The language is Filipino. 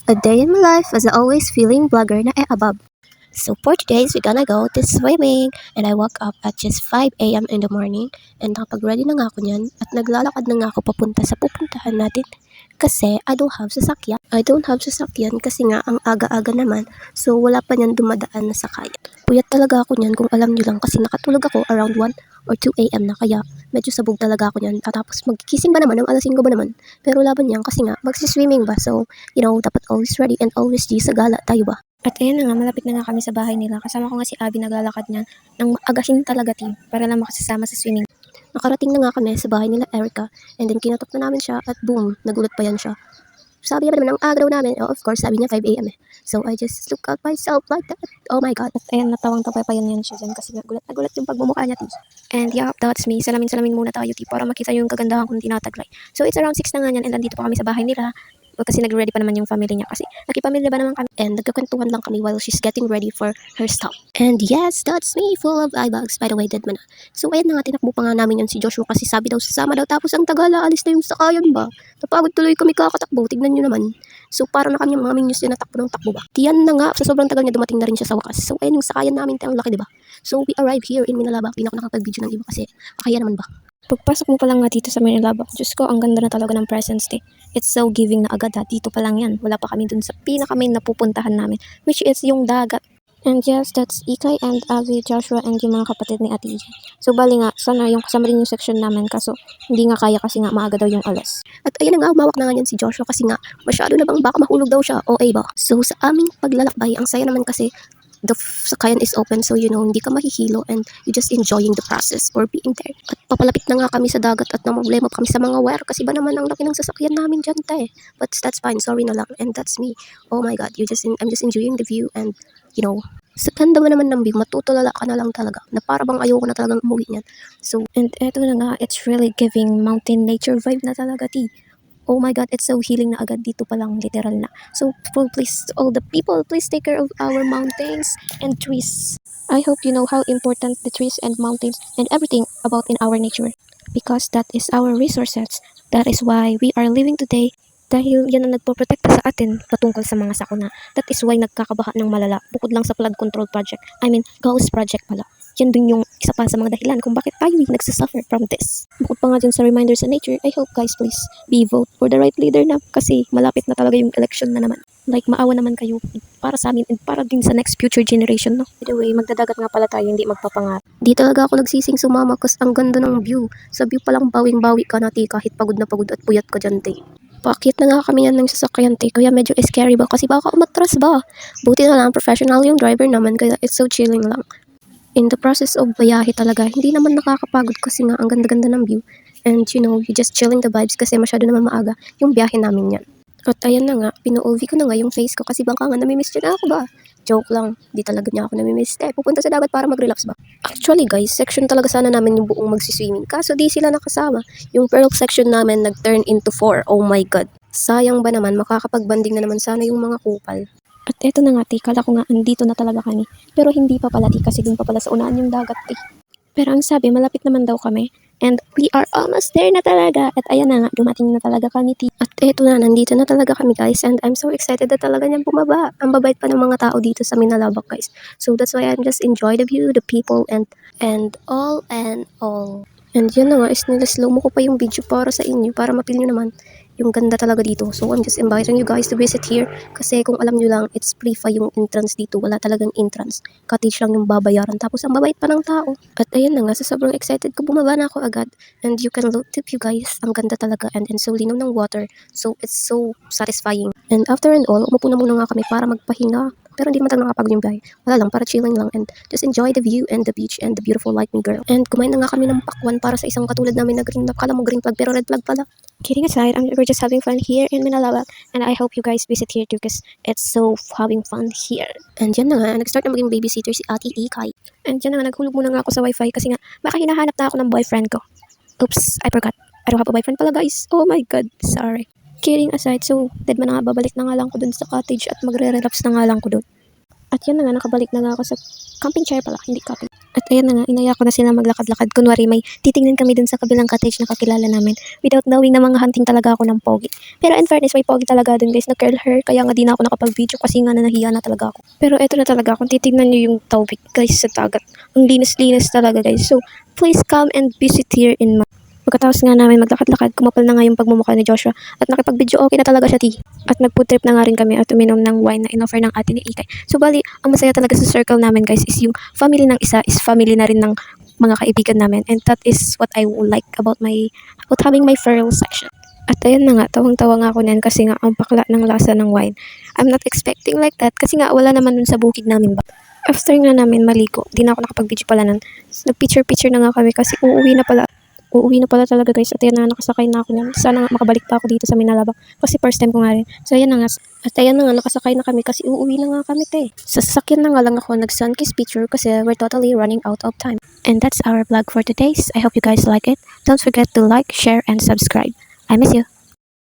A day in my life as I always feeling blogger na above. So for today's, we're gonna go to swimming. And I woke up at just 5 a.m. in the morning. And nakapag-ready na nga ako niyan. At naglalakad na nga ako papunta sa pupuntahan natin. Kasi I don't have sasakyan. I don't have sasakyan kasi nga ang aga-aga naman. So wala pa niyan dumadaan na sakayan. Puyat talaga ako niyan kung alam niyo lang kasi nakatulog ako around 1 or 2 a.m. na kaya medyo sabog talaga ako niyan. Tapos magkikising ba naman ng alas 5 ba naman. Pero laban niyan kasi nga magsiswimming ba. So dapat always ready and always G sa gala tayo ba. At ayun na nga, malapit na nga kami sa bahay nila. Kasama ko nga si Abby naglalakad niyan nang agahin talaga team para lang makasasama sa swimming. Nakarating na nga kami sa bahay nila Erica and then kinatok na namin siya at boom, nagulat pa yan siya. Sabi niya naman ang aga daw namin, of course sabi niya 5 a.m. So I just look at myself like that. Oh my god. At ayan, natawang-tawang pa yan siya dyan kasi gulat na gulat yung pagmumukha niya team. And yeah, that's me. Salamin-salamin muna tayo team para makita yung kagandahan kong tinataglay. So it's around 6 na nga yan and nandito pa kami sa bahay nila. Kasi nag-ready pa naman yung family niya kasi nakipamilya ba naman kami and nagkakwentuhan lang kami while she's getting ready for her stop. And yes, that's me, full of eye bags. By the way, dead man na. So ayun na nga, tinakbo pa nga namin yan si Joshua kasi sabi daw sasama daw tapos ang tagala, alis na yung sakayan ba. Napagod tuloy kami kakatakbo, tignan nyo naman. So parang na kami yung mga minions na natakbo ng takbo ba. Tiyan na nga, sa sobrang tagal niya dumating na rin siya sa wakas. So ayun yung sakayan namin, ang laki diba. So we arrive here in Minalabak, di na ako nakapag-video ng iba kasi kaya naman ba. Pagpasok mo pa lang nga dito sa Manilabak, Diyos ko, ang ganda na talaga ng presence day. It's so giving na agad ha, dito pa lang yan. Wala pa kami dun sa pinaka-main na pupuntahan namin, which is yung dagat. And yes, that's Ikay and Avi, Joshua, and yung mga kapatid ni Ate EJ. So bali nga, sana yung kasama rin yung section namin, kaso hindi nga kaya kasi nga maaga daw yung alas. At ayun na nga, humawak na nga yan si Joshua kasi nga, masyado na bang baka mahulog daw siya, okay ba? So sa aming paglalakbay, ang saya naman kasi, the sakayan is open so hindi ka mahihilo and you just enjoying the process or being there. At papalapit na nga kami sa dagat at namumblema kami sa mga wire kasi ba naman ang laki ng sasakyan namin dyan te. But that's fine, sorry na lang. And that's me. Oh my god, I'm just enjoying the view and sa ganda mo naman ng view, matutulala ka na lang talaga na para bang ayoko na talagang umuwi niyan. So, and eto na nga, it's really giving mountain nature vibe na talaga ti. Oh my god, it's so healing na agad dito pa lang, literal na. So please, all the people, please take care of our mountains and trees. I hope you know how important the trees and mountains and everything about in our nature. Because that is our resources. That is why we are living today. Dahil yan ang nagpoprotekta sa atin patungkol sa mga sakuna. That is why nagkakabaha ng malala. Bukod lang sa flood control project. I mean, ghost project pala. Yan din yung isa pa sa mga dahilan kung bakit tayo nagsasuffer from this. Bukod pa nga dyan sa reminder sa nature, I hope guys please be vote for the right leader na kasi malapit na talaga yung election na naman. Like maawa naman kayo para sa amin and para din sa next future generation no. By the way, magdadagat nga pala tayo, hindi magpapangat. Di talaga ako nagsising sumama kasi ang ganda ng view. Sa view pa lang bawing-bawi ka nati kahit pagod na pagod at puyat ka dyan te. Paakyat na nga kami yan ng sasakyan te, kaya medyo scary ba kasi baka umatras ba. Buti na lang professional yung driver naman kaya it's so chilling lang. In the process of bayahe talaga, hindi naman nakakapagod kasi nga ang ganda-ganda ng view. And you just chilling the vibes kasi masyado naman maaga yung biyahe namin yan. At ayan na nga, pino-OV ko na nga yung face ko kasi baka nga namimiss niya na ako ba? Joke lang, di talaga niya ako namimiss. Pupunta sa dagat para mag-relax ba? Actually guys, section talaga sana namin yung buong magsiswimming. Kaso di sila nakasama. Yung pearl section namin nag-turn into 4. Oh my god. Sayang ba naman, makakapag-banding na naman sana yung mga kupal. At eto na nga ti, kala ko nga andito na talaga kami. Pero hindi pa pala ti kasi dun pa pala sa unahan yung dagat ti. Pero ang sabi, malapit naman daw kami. And we are almost there na talaga. At ayan na nga, dumating na talaga kami ti. At eto na, nandito na talaga kami guys. And I'm so excited na talaga niyang bumaba. Ang babait pa ng mga tao dito sa Minalabak guys. So that's why I'm just enjoy the view, the people, and all and all. And yun na nga, is nila-slow mo ko pa yung video para sa inyo, para mapil nyo naman yung ganda talaga dito. So I'm just inviting you guys to visit here kasi kung alam nyo lang, it's free pa yung entrance dito. Wala talagang entrance. Cottage lang yung babayaran. Tapos ang babait pa ng tao. At ayun na nga, sa sobrang excited ko, bumaba na ako agad. And you can look tip you guys. Ang ganda talaga and so linaw ng water. So it's so satisfying. And after and all, umupo na muna nga kami para magpahinga. Pero hindi naman nakapagod yung biyahe. Wala lang, para chilling lang and just enjoy the view and the beach and the beautiful lightning girl. And kumain na nga kami ng pakwan para sa isang katulad namin na green, kala mo green flag pero red flag pala. Kidding aside, we're just having fun here in Minalabak and I hope you guys visit here too because it's so having fun here. And yan na nga, nag-start na maging babysitter si Ate Ikay. And yan na nga, naghulog muna nga ako sa wifi kasi nga baka hinahanap na ako ng boyfriend ko. Oops, I forgot. I don't have a boyfriend pala guys. Oh my god, sorry. Kidding aside, so dead man na nga, babalik na nga lang ko dun sa cottage at magre-relapse na nga lang ko dun. At yun na nga, nakabalik na nga ako sa camping chair pala, hindi camping. At ayan na nga, inaya ko na sila maglakad-lakad. Kunwari may titingnan kami dun sa kabilang cottage na kakilala namin without knowing na mga hunting talaga ako ng pogi. Pero in fairness, may pogi talaga dun guys, na curl hair, kaya nga di na ako nakapag-video kasi nga nahiya na talaga ako. Pero eto na talaga, kung titignan nyo yung tubig guys sa dagat, ang linis-linis talaga guys. So, please come and visit here in Pagkatapos nga namin maglakad-lakad, kumapal na nga yung pagmumukha ni Joshua at nakipag-video okay na talaga siya, T. At nag-food trip na nga rin kami at uminom ng wine na inoffer ng ate ni Ikay. So bali, ang masaya talaga sa circle namin guys is yung family ng isa is family na rin ng mga kaibigan namin, and that is what I like about having my feral section. At ayun na nga, tawang-tawa nga ako niyan kasi nga ang bakla ng lasa ng wine. I'm not expecting like that kasi nga wala naman dun sa bukid namin ba. After nga namin maligo, di na ako nakapag-video pala nun. Nag-picture-picture na nga kami kasi uuwi na pala talaga guys, at yan na, nakasakay na ako niyan. Sana nga makabalik pa ako dito sa Minalabak kasi first time ko nga rin. So ayan na nga, nakasakay na kami kasi uuwi na nga kami Sa sasakyan na nga lang ako nag-sunkiss picture kasi we're totally running out of time. And that's our vlog for today. I hope you guys like it. Don't forget to like, share, and subscribe. I miss you.